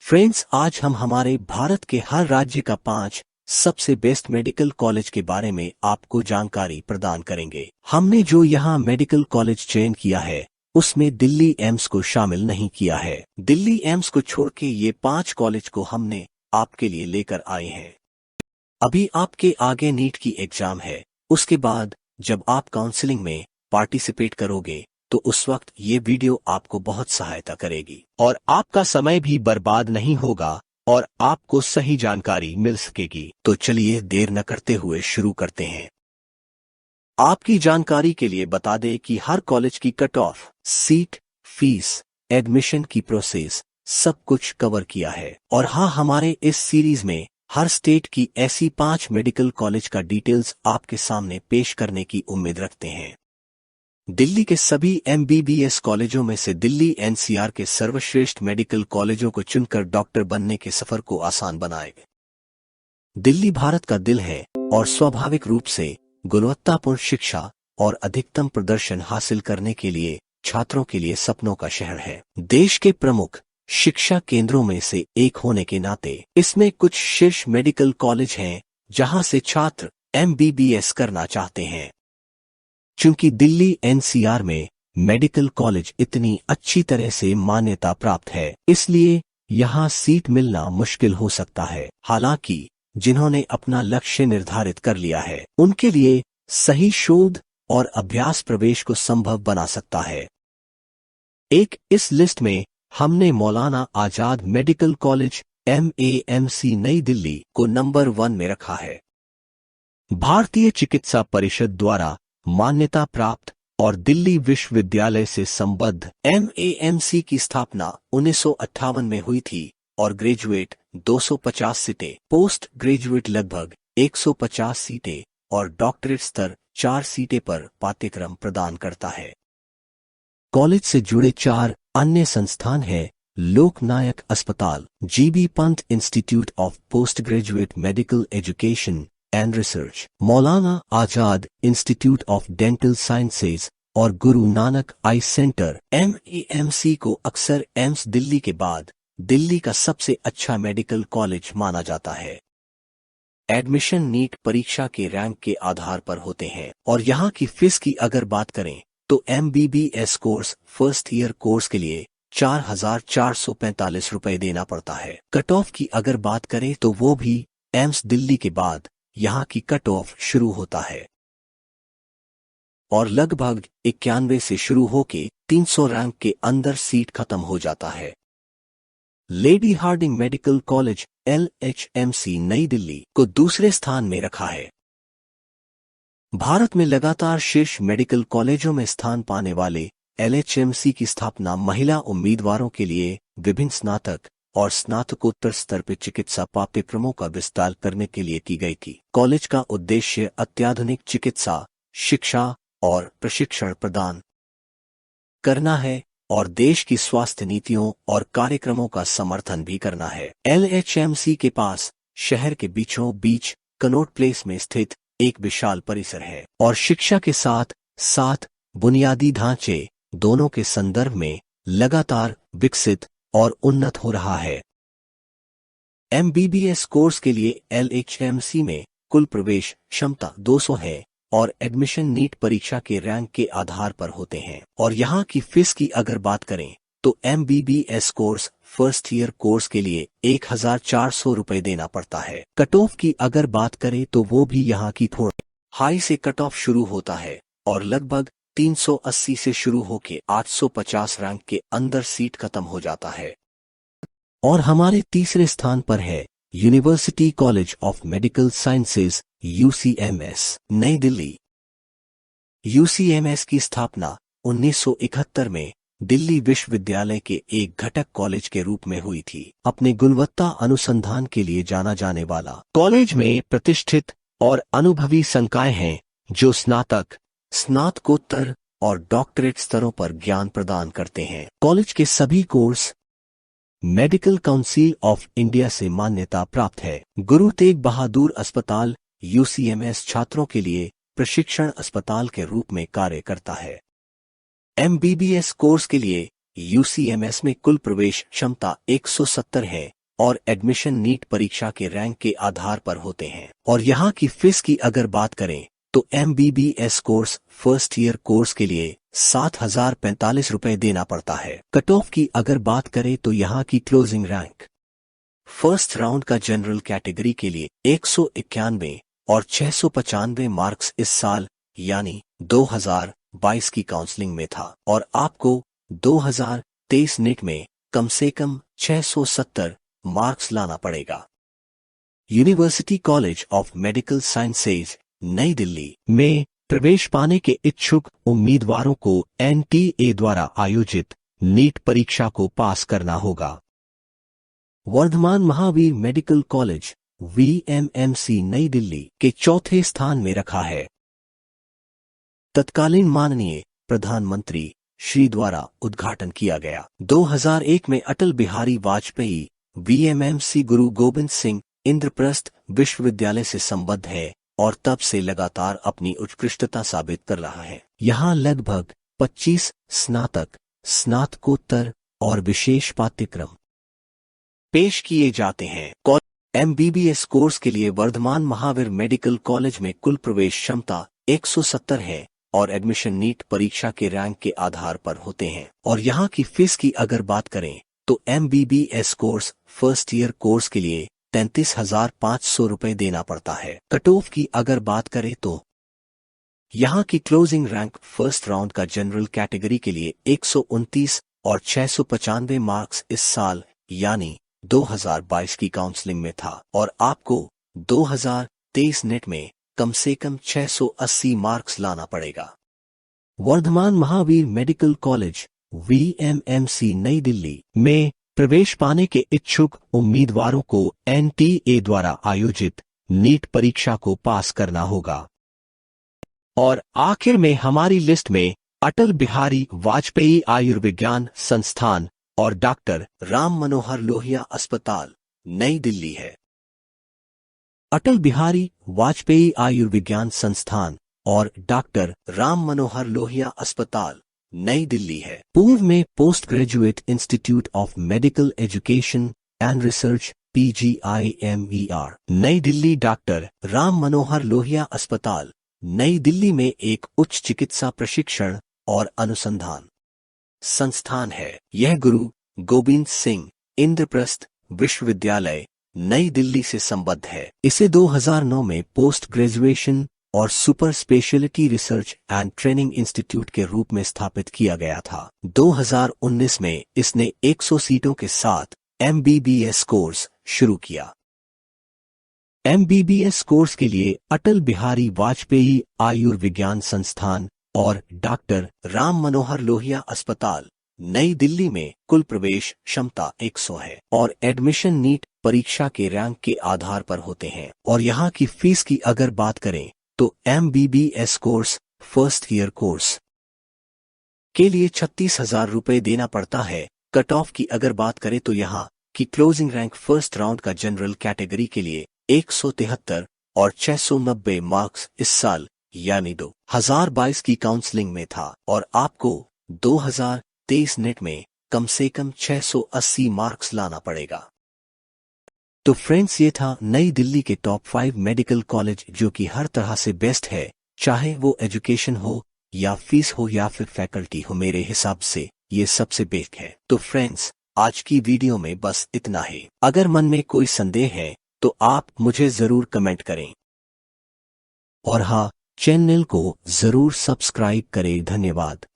Friends, आज हम हमारे भारत के हर राज्य का 5 सबसे बेस्ट मेडिकल कॉलेज के बारे में आपको जानकारी प्रदान करेंगे। हमने जो यहाँ मेडिकल कॉलेज चयन किया है उसमें दिल्ली एम्स को शामिल नहीं किया है। दिल्ली एम्स को छोड़ के ये 5 कॉलेज को हमने आपके लिए लेकर आए हैं। अभी आपके आगे नीट की एग्जाम है, उसके बाद जब आप काउंसलिंग में पार्टिसिपेट करोगे तो उस वक्त ये वीडियो आपको बहुत सहायता करेगी और आपका समय भी बर्बाद नहीं होगा और आपको सही जानकारी मिल सकेगी। तो चलिए देर न करते हुए शुरू करते हैं। आपकी जानकारी के लिए बता दें कि हर कॉलेज की cut off, seat, fees, admission की प्रोसेस सब कुछ कवर किया है। और हाँ, हमारे इस सीरीज में हर स्टेट की ऐसी 5 मेडिकल कॉलेज का डिटेल्स आपके सामने पेश करने की उम्मीद रखते हैं। दिल्ली के सभी एमबीबीएस कॉलेजों में से दिल्ली एनसीआर के सर्वश्रेष्ठ मेडिकल कॉलेजों को चुनकर डॉक्टर बनने के सफर को आसान बनाएगा। दिल्ली भारत का दिल है और स्वाभाविक रूप से गुणवत्तापूर्ण शिक्षा और अधिकतम प्रदर्शन हासिल करने के लिए छात्रों के लिए सपनों का शहर है। देश के प्रमुख शिक्षा केंद्रों में से एक होने के नाते इसमें कुछ शीर्ष मेडिकल कॉलेज हैं जहां से छात्र एमबीबीएस करना चाहते हैं। चूंकि दिल्ली एनसीआर में मेडिकल कॉलेज इतनी अच्छी तरह से मान्यता प्राप्त है, इसलिए यहां सीट मिलना मुश्किल हो सकता है। हालांकि जिन्होंने अपना लक्ष्य निर्धारित कर लिया है उनके लिए सही शोध और अभ्यास प्रवेश को संभव बना सकता है। इस लिस्ट में हमने Maulana Azad medical college MAMC नई दिल्ली को नंबर 1 में रखा है। भारतीय चिकित्सा परिषद द्वारा मान्यता प्राप्त और दिल्ली विश्वविद्यालय से संबद्ध MAMC की स्थापना 1958 में हुई थी और ग्रेजुएट 250 सीटें, पोस्ट ग्रेजुएट लगभग 150 सीटें और डॉक्टरेट स्तर 4 सीटें पर पाठ्यक्रम प्रदान करता है। कॉलेज से जुड़े 4 अन्य संस्थान हैं: लोकनायक अस्पताल, GB Pant institute of post graduate medical education and research, Maulana Azad institute of dental sciences और गुरु नानक आई सेंटर। MAMC को अक्सर एम्स दिल्ली के बाद दिल्ली का सबसे अच्छा मेडिकल कॉलेज माना जाता है। एडमिशन नीट परीक्षा के रैंक के आधार पर होते हैं और यहाँ की फीस की अगर बात करें तो MBBS course first year course के लिए 4,445 रुपए देना पड़ता है। कट ऑफ की अगर बात करें तो वो भी एम्स दिल्ली के बाद यहाँ की कट ऑफ शुरू होता है और लगभग 91 से शुरू होके 300 रैंक के अंदर सीट खत्म हो जाता है। Lady Hardinge Medical College LHMC New Delhi को दूसरे स्थान में रखा है। भारत में लगातार शीर्ष मेडिकल कॉलेजों में स्थान पाने वाले LHMC की स्थापना महिला उम्मीदवारों के लिए विभिन्न स्नातक और स्नातकोत्तर स्तर पर चिकित्सा पाठ्यक्रमों का विस्तार करने के लिए की गई थी। कॉलेज का उद्देश्य अत्याधुनिक चिकित्सा, शिक्षा और प्रशिक्षण प्रदान करना है और देश की स्वास्थ्य नीतियों और कार्यक्रमों का समर्थन भी करना है। LHMC के पास शहर के बीचों बीच कनॉट प्लेस में स्थित एक विशाल परिसर है और शिक्षा के साथ साथ बुनियादी ढांचे दोनों के संदर्भ में लगातार विकसित और उन्नत हो रहा है। MBBS कोर्स के लिए LHMC में कुल प्रवेश क्षमता 200 है और एडमिशन नीट परीक्षा के रैंक के आधार पर होते हैं। और यहाँ की फीस की अगर बात करें तो MBBS course first year course के लिए 1,400 रुपए देना पड़ता है। कट ऑफ की अगर बात करें तो वो भी यहाँ की थोड़ा हाई से कट ऑफ शुरू होता है और लगभग 380 से शुरू होकर 850 रैंक के अंदर सीट खत्म हो जाता है। और हमारे तीसरे स्थान पर है university college of medical sciences UCMS नई दिल्ली। UCMS की स्थापना 1971 में दिल्ली विश्वविद्यालय के एक घटक कॉलेज के रूप में हुई थी। अपने गुणवत्ता अनुसंधान के लिए जाना जाने वाला कॉलेज में प्रतिष्ठित और अनुभवी संकाय हैं जो स्नातक, स्नातकोत्तर और डॉक्टरेट स्तरों पर ज्ञान प्रदान करते हैं। कॉलेज के सभी course medical council of India से मान्यता प्राप्त है। गुरु तेग बहादुर अस्पताल UCMS छात्रों के लिए प्रशिक्षण अस्पताल के रूप में कार्य करता है। MBBS कोर्स के लिए UCMS में कुल प्रवेश क्षमता 170 है और एडमिशन नीट परीक्षा के रैंक के आधार पर होते हैं। और यहाँ की फीस की अगर बात करें तो MBBS course first year course के लिए 7,045 रुपए देना पड़ता है। कट ऑफ की अगर बात करें तो यहाँ की क्लोजिंग रैंक फर्स्ट राउंड का जनरल कैटेगरी के लिए 191 और 695 मार्क्स इस साल यानी 2022 की काउंसलिंग में था, और आपको 2023 नीट में कम से कम 670 मार्क्स लाना पड़ेगा। University college of medical sciences नई दिल्ली में प्रवेश पाने के इच्छुक उम्मीदवारों को NTA द्वारा आयोजित नीट परीक्षा को पास करना होगा। Vardhman Mahavir Medical College VMMC New Delhi के चौथे स्थान में रखा है। तत्कालीन माननीय प्रधानमंत्री श्री द्वारा उद्घाटन किया गया। 2001 में अटल बिहारी वाजपेयी VMMC गुरु गोविंद सिंह इंद्रप्रस्थ विश्वविद्यालय से संबद्ध है और तब से लगातार अपनी उत्कृष्टता साबित कर रहा है। यहाँ लगभग 25 स्नातक, स्नातकोत्तर और विशेष पाठ्यक्रम पेश किए जाते हैं। MBBS कोर्स के लिए वर्धमान महावीर मेडिकल कॉलेज में कुल प्रवेश क्षमता 170 है और एडमिशन नीट परीक्षा के रैंक के आधार पर होते हैं। और यहाँ की फीस की अगर बात करें तो MBBS course first year course के लिए 33,500 रुपए देना पड़ता है। कट ऑफ की अगर बात करें तो यहाँ की क्लोजिंग रैंक फर्स्ट राउंड का जनरल कैटेगरी के लिए 129 और 695 मार्क्स इस साल यानी 2022 की काउंसलिंग में था, और आपको 2023 नेट में कम से कम 680 मार्क्स लाना पड़ेगा। Vardhman Mahavir Medical College VMMC New Delhi में प्रवेश पाने के इच्छुक उम्मीदवारों को NTA द्वारा आयोजित नीट परीक्षा को पास करना होगा। और आखिर में हमारी लिस्ट में अटल बिहारी वाजपेयी आयुर्विज्ञान संस्थान और डॉक्टर राम मनोहर लोहिया अस्पताल नई दिल्ली है। अटल बिहारी वाजपेयी आयुर्विज्ञान संस्थान और डॉक्टर राम मनोहर लोहिया अस्पताल नई दिल्ली है। पूर्व में post graduate institute of medical education and research PGIMER नई दिल्ली डॉक्टर राम मनोहर लोहिया अस्पताल नई दिल्ली में एक उच्च चिकित्सा प्रशिक्षण और अनुसंधान संस्थान है। यह गुरु गोविंद सिंह इंद्रप्रस्थ विश्वविद्यालय नई दिल्ली से संबद्ध है। इसे 2009 में पोस्ट ग्रेजुएशन और super speciality research and training institute के रूप में स्थापित किया गया था। 2019 में इसने 100 सीटों के साथ MBBS कोर्स शुरू किया। MBBS कोर्स के लिए अटल बिहारी वाजपेयी आयुर्विज्ञान संस्थान और डॉक्टर राम मनोहर लोहिया अस्पताल नई दिल्ली में कुल प्रवेश क्षमता 100 है और एडमिशन नीट परीक्षा के रैंक के आधार पर होते हैं। और यहाँ की फीस की अगर बात करें तो MBBS course first year course के लिए 36,000 रुपए देना पड़ता है। कट ऑफ की अगर बात करें तो यहाँ की क्लोजिंग रैंक फर्स्ट राउंड का जनरल कैटेगरी के लिए 173 और 690 मार्क्स इस साल यानी 2022 की काउंसलिंग में था, और आपको 2023 नेट में कम से कम 680 मार्क्स लाना पड़ेगा। तो फ्रेंड्स, ये था नई दिल्ली के टॉप 5 मेडिकल कॉलेज जो कि हर तरह से बेस्ट है, चाहे वो एजुकेशन हो या फीस हो या फिर फैकल्टी हो। मेरे हिसाब से ये सबसे बेस्ट है। तो फ्रेंड्स, आज की वीडियो में बस इतना ही। अगर मन में कोई संदेह है तो आप मुझे जरूर कमेंट करें, और हाँ, चैनल को जरूर सब्सक्राइब करें। धन्यवाद।